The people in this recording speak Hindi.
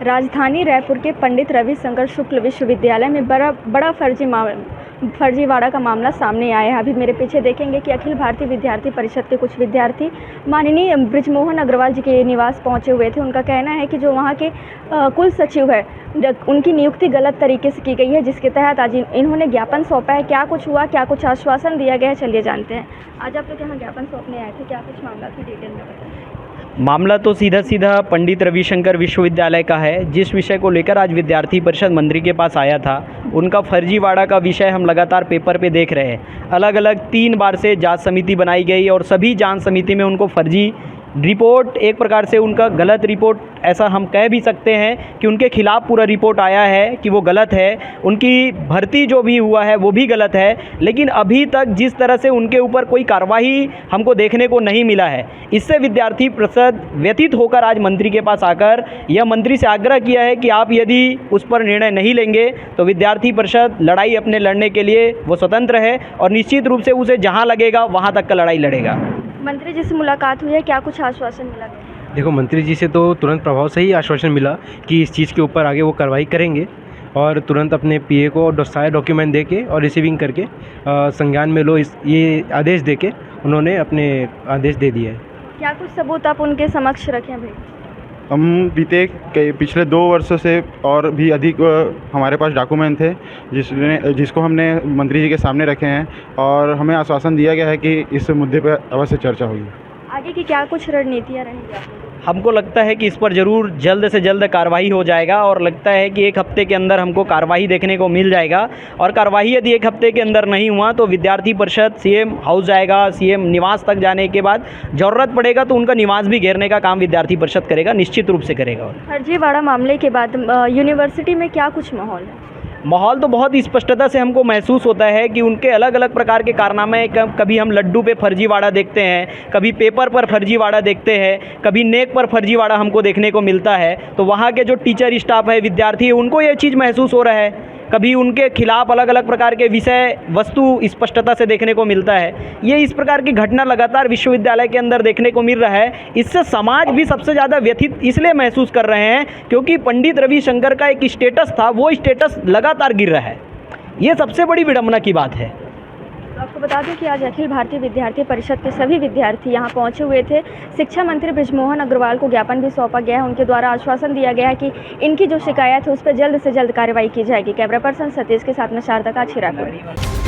राजधानी रायपुर के पंडित रविशंकर शुक्ल विश्वविद्यालय में बड़ा फर्जीवाड़ा का मामला सामने आया है। अभी मेरे पीछे देखेंगे कि अखिल भारतीय विद्यार्थी परिषद के कुछ विद्यार्थी माननीय बृजमोहन अग्रवाल जी के निवास पहुंचे हुए थे। उनका कहना है कि जो वहां के कुल सचिव है उनकी नियुक्ति गलत तरीके से की गई है, जिसके तहत आज इन्होंने ज्ञापन सौंपा है। क्या कुछ हुआ, क्या कुछ आश्वासन दिया गया है, चलिए जानते हैं। आज आप लोग यहाँ ज्ञापन सौंपने आए थे, क्या कुछ मामला था, डिटेल में बताएं। मामला तो सीधा पंडित रविशंकर विश्वविद्यालय का है, जिस विषय को लेकर आज विद्यार्थी परिषद मंत्री के पास आया था। उनका फर्जीवाड़ा का विषय हम लगातार पेपर पे देख रहे हैं। अलग अलग 3 बार से जांच समिति बनाई गई और सभी जांच समिति में उनको फर्जी रिपोर्ट, एक प्रकार से उनका गलत रिपोर्ट, ऐसा हम कह भी सकते हैं कि उनके खिलाफ़ पूरा रिपोर्ट आया है कि वो गलत है। उनकी भर्ती जो भी हुआ है वो भी गलत है। लेकिन अभी तक जिस तरह से उनके ऊपर कोई कार्रवाई हमको देखने को नहीं मिला है, इससे विद्यार्थी परिषद व्यथित होकर आज मंत्री के पास आकर यह मंत्री से आग्रह किया है कि आप यदि उस पर निर्णय नहीं लेंगे तो विद्यार्थी परिषद लड़ाई अपने लड़ने के लिए वो स्वतंत्र है और निश्चित रूप से उसे जहाँ लगेगा वहाँ तक का लड़ाई लड़ेगा। मंत्री जी से मुलाकात हुई है, क्या कुछ आश्वासन मिला? देखो, मंत्री जी से तो तुरंत प्रभाव से ही आश्वासन मिला कि इस चीज़ के ऊपर आगे वो कार्रवाई करेंगे और तुरंत अपने पीए को सारे डॉक्यूमेंट दे के और रिसीविंग करके संज्ञान में लो, ये आदेश दे के उन्होंने अपने आदेश दे दिया है। क्या कुछ सबूत आप उनके समक्ष रखें भाई? हम पिछले 2 वर्षों से और भी अधिक हमारे पास डॉक्यूमेंट थे जिसको हमने मंत्री जी के सामने रखे हैं और हमें आश्वासन दिया गया है कि इस मुद्दे पर अवश्य चर्चा होगी। आगे की क्या कुछ रणनीतियाँ रहेंगी? हमको लगता है कि इस पर ज़रूर जल्द से जल्द कार्रवाई हो जाएगा और लगता है कि 1 हफ्ते के अंदर हमको कार्रवाई देखने को मिल जाएगा। और कार्रवाई यदि 1 हफ्ते के अंदर नहीं हुआ तो विद्यार्थी परिषद सीएम हाउस जाएगा, सीएम निवास तक जाने के बाद ज़रूरत पड़ेगा तो उनका निवास भी घेरने का काम विद्यार्थी परिषद करेगा, निश्चित रूप से करेगा। फर्जीवाड़ा मामले के बाद यूनिवर्सिटी में क्या कुछ माहौल है? माहौल तो बहुत स्पष्टता से हमको महसूस होता है कि उनके अलग अलग प्रकार के कारनामे, कभी हम लड्डू पे फर्जीवाड़ा देखते हैं, कभी पेपर पर फर्जीवाड़ा देखते हैं, कभी नेक पर फर्जीवाड़ा हमको देखने को मिलता है। तो वहाँ के जो टीचर स्टाफ है, विद्यार्थी है, उनको ये चीज़ महसूस हो रहा है। कभी उनके खिलाफ अलग अलग प्रकार के विषय वस्तु स्पष्टता से देखने को मिलता है। ये इस प्रकार की घटना लगातार विश्वविद्यालय के अंदर देखने को मिल रहा है। इससे समाज भी सबसे ज़्यादा व्यथित इसलिए महसूस कर रहे हैं क्योंकि पंडित रविशंकर का एक स्टेटस था, वो स्टेटस लगातार गिर रहा है। ये सबसे बड़ी विडंबना की बात है। आपको बता दें कि आज अखिल भारतीय विद्यार्थी परिषद के सभी विद्यार्थी यहाँ पहुँचे हुए थे। शिक्षा मंत्री बृजमोहन अग्रवाल को ज्ञापन भी सौंपा गया है। उनके द्वारा आश्वासन दिया गया है कि इनकी जो शिकायत है उस पर जल्द से जल्द कार्रवाई की जाएगी। कैमरा पर्सन सतीश के साथ में शारदा काछी, रायपुर।